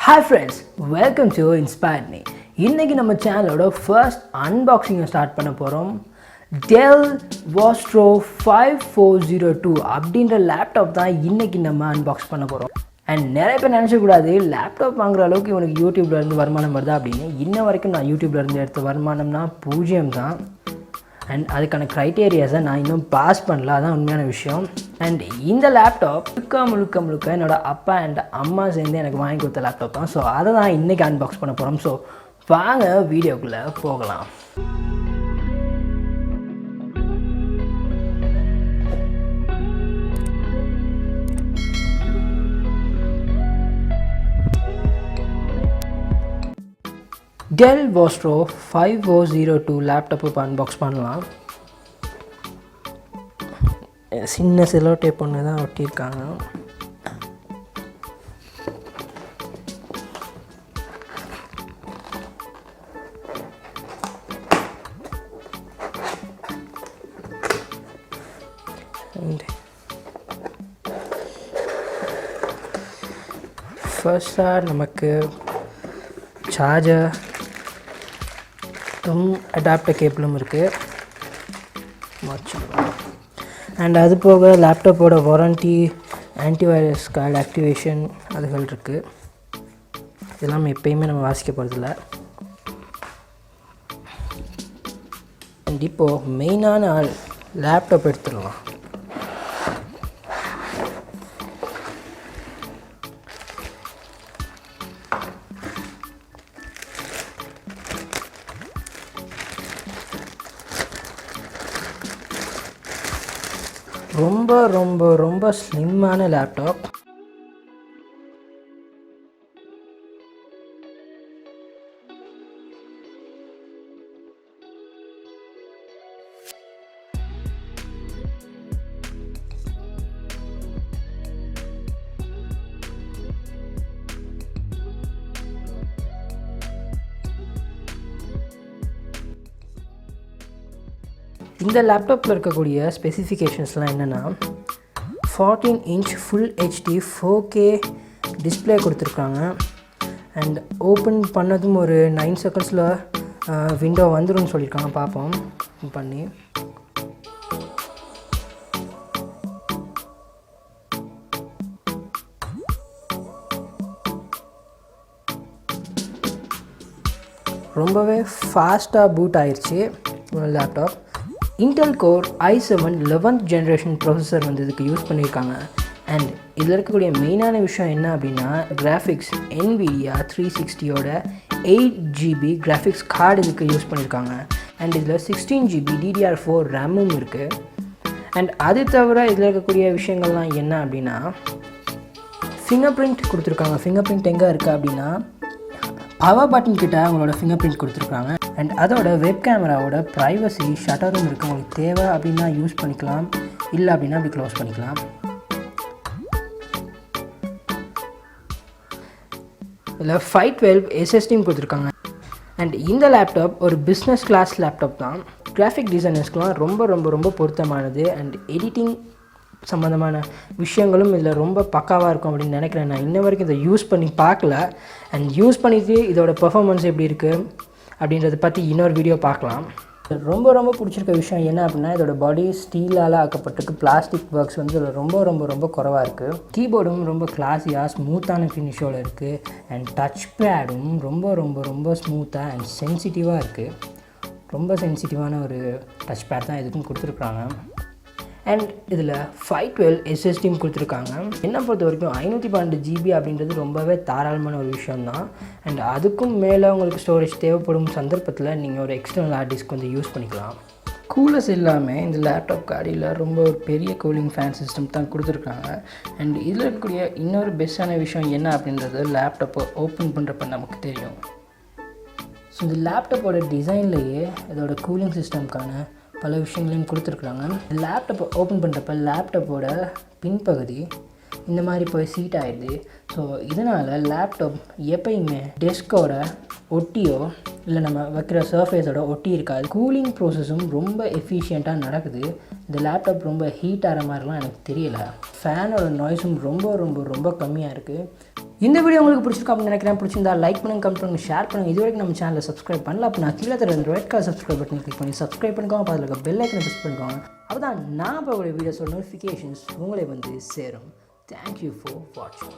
Hi friends, welcome to Inspire Me. இன்னைக்கு நம்ம சேனலோட ஃபர்ஸ்ட் அன்பாக்சிங்கை ஸ்டார்ட் பண்ண போகிறோம். Dell VOSTRO 5402 அப்படின்ற லேப்டாப் தான் இன்றைக்கி நம்ம அன்பாக்ஸ் பண்ண போகிறோம். அண்ட் நிறைய பேர் நினச்சக்கூடாது லேப்டாப் வாங்குற அளவுக்கு இவனுக்கு யூடியூப்லேருந்து வருமானம் வருதா அப்படின்னு. இன்ன வரைக்கும் நான் யூடியூப்லேருந்து எடுத்த வருமானம்னா 0 தான். அண்ட் அதுக்கான க்ரைட்டீரியாஸை நான் இன்னும் பாஸ் பண்ணல, அதான் உண்மையான விஷயம். அண்ட் இந்த லேப்டாப் முழுக்க என்னோடய அப்பா அண்ட் அம்மா சேர்ந்து எனக்கு வாங்கி கொடுத்த லேப்டாப் தான். ஸோ அதை தான் இன்றைக்கி அன்பாக்ஸ் பண்ண போகிறோம். ஸோ வாங்க வீடியோக்குள்ளே போகலாம். Dell VOSTRO 5402 லேப்டாப் இப்போ அன்பாக்ஸ் பண்ணலாம். சின்ன செலோ டேப் ஒன்று தான் ஒட்டியிருக்காங்க. ஃபர்ஸ்டாக நமக்கு சார்ஜர் அடாப்டர் கேபிளும் இருக்குது. அண்ட் அது போக லேப்டாப்போட வாரண்ட்டி, ஆன்டிவைரஸ் கார்டு ஆக்டிவேஷன் அதுகள் இருக்குது. இதெல்லாம் எப்பயுமே நம்ம வாசிக்க போகிறதில்ல. அண்ட் இப்போது மெயினான லேப்டாப் எடுத்துடலாம். ரொம்ப ரொம்ப ரொம்ப ஸ்லிம்மான லேப்டாப். இந்த லேப்டாப்பில் இருக்கக்கூடிய ஸ்பெசிஃபிகேஷன்ஸ்லாம் என்னென்னா 14 inch full HD 4K display கொடுத்துருக்காங்க. அண்ட் ஓப்பன் பண்ணதும் ஒரு 9 செகண்ட்ஸில் விண்டோ வந்துடும் சொல்லியிருக்காங்க. பார்ப்போம் பண்ணி. ரொம்பவே ஃபாஸ்ட்டாக பூட் ஆயிடுச்சு laptop. Intel core i7 11th generation processor வந்து இதுக்கு யூஸ் பண்ணியிருக்காங்க. அண்ட் இதில் இருக்கக்கூடிய மெயினான விஷயம் என்ன அப்படின்னா graphics NVIDIA 360யோட 8GB graphics card இதுக்கு யூஸ் பண்ணியிருக்காங்க. அண்ட் இதில் 16GB DDR4 ரேமும் இருக்குது. அண்ட் அது தவிர இதில் இருக்கக்கூடிய விஷயங்கள்லாம் என்ன அப்படின்னா ஃபிங்கர் பிரிண்ட் கொடுத்துருக்காங்க. ஃபிங்கர் பிரிண்ட் எங்கே இருக்குது அப்படின்னா பவர் பட்டன் கிட்ட அவங்களோட ஃபிங்கர் பிரிண்ட் கொடுத்துருக்காங்க. அண்ட் அதோட வெப் கேமராவோட ப்ரைவசி ஷட்டரும் இருக்குது. உங்களுக்கு தேவை அப்படின்னா யூஸ் பண்ணிக்கலாம், இல்லை அப்படின்னா அப்படி க்ளோஸ் பண்ணிக்கலாம். இதில் 512 SSDயும் கொடுத்துருக்காங்க. அண்ட் இந்த லேப்டாப் ஒரு பிஸ்னஸ் கிளாஸ் லேப்டாப் தான். கிராஃபிக் டிசைனர்ஸ்க்கெலாம் ரொம்ப ரொம்ப ரொம்ப பொருத்தமானது. அண்ட் எடிட்டிங் சம்மந்தமான விஷயங்களும் இதில் ரொம்ப பக்காவாக இருக்கும் அப்படின்னு நினைக்கிறேன். நான் இன்ன வரைக்கும் இதை யூஸ் பண்ணி பார்க்கல. அண்ட் யூஸ் பண்ணிவிட்டு இதோட பெர்ஃபார்மன்ஸ் எப்படி இருக்குது அப்படின்றத பற்றி இன்னொரு வீடியோ பார்க்கலாம். ரொம்ப ரொம்ப பிடிச்சிருக்க விஷயம் என்ன அப்படின்னா இதோட பாடி ஸ்டீலால் ஆக்கப்பட்டிருக்கு. பிளாஸ்டிக் ஒர்க்ஸ் வந்து இதில் ரொம்ப ரொம்ப ரொம்ப குறைவாக இருக்குது. கீபோர்டும் ரொம்ப கிளாஸியாக ஸ்மூத்தான ஃபினிஷோடு இருக்குது. அண்ட் டச் பேடும் ரொம்ப ரொம்ப ரொம்ப ஸ்மூத்தாக அண்ட் சென்சிட்டிவாக இருக்குது. ரொம்ப சென்சிட்டிவான ஒரு டச் பேட் தான் இதுக்கும் கொடுத்துருக்குறாங்க. அண்ட் இதில் 512 SSDயும் கொடுத்துருக்காங்க. என்னை பொறுத்த வரைக்கும் 512GB அப்படின்றது ரொம்பவே தாராளமான ஒரு விஷயந்தான். அண்ட் அதுக்கும் மேலே உங்களுக்கு ஸ்டோரேஜ் தேவைப்படும் சந்தர்ப்பத்தில் நீங்கள் ஒரு எக்ஸ்டர்னல் ஹார்ட் டிஸ்க் வந்து யூஸ் பண்ணிக்கலாம். கூலர்ஸ் இல்லாமல் இந்த லேப்டாப் அடியில் ரொம்ப ஒரு பெரிய கூலிங் ஃபேன் சிஸ்டம் தான் கொடுத்துருக்காங்க. அண்ட் இதில் இருக்கக்கூடிய இன்னொரு பெஸ்ட்டான விஷயம் என்ன அப்படின்றது லேப்டாப்பை ஓப்பன் பண்ணுறப்ப நமக்கு தெரியும். ஸோ இந்த லேப்டாப்போட டிசைன்லேயே இதோட கூலிங் சிஸ்டம்க்கான பல விஷயங்களையும் கொடுத்துருக்குறாங்க. லேப்டாப்பை ஓப்பன் பண்ணுறப்ப லேப்டாப்போட பின்பகுதி இந்த மாதிரி போய் சீட் ஆகிடுது. ஸோ இதனால் லேப்டாப் எப்பயுமே டெஸ்கோட ஒட்டியோ இல்லை நம்ம வைக்கிற சர்ஃபேஸோட ஒட்டி இருக்காது. கூலிங் ப்ரோசஸும் ரொம்ப எஃபிஷியண்ட்டாக நடக்குது. இந்த லேப்டாப் ரொம்ப ஹீட் ஆகிற மாதிரிலாம் எனக்கு தெரியலை. ஃபேனோட நாய்ஸும் ரொம்ப ரொம்ப ரொம்ப கம்மியாக இருக்குது. இந்த வீடியோ உங்களுக்கு பிடிச்சிருக்கா அப்படின்னு நினைக்கிறேன். பிடிச்சிருந்தா லைக் பண்ணுங்கள், கமெண்ட் பண்ணுங்கள், ஷேர் பண்ணுங்கள். இது வரைக்கும் நம்ம சேனலை சப்ஸ்கிரைப் பண்ணல அப்படின்னா கீழே தர ரெட் கலர் சப்ஸ்கிரைப் பட்டனை கிளிக் பண்ணி சப்ஸ்கிரைப் பண்ணிக்கோங்க. அதில் இருக்க பெல் ஐக்கனை ப்ரெஸ் பண்ணிக்கோங்க. அப்போ தான் நான் இப்போ நோட்டிஃபிகேஷன்ஸ் உங்களை வந்து சேரும். தேங்க்யூ ஃபார் வாட்சிங்.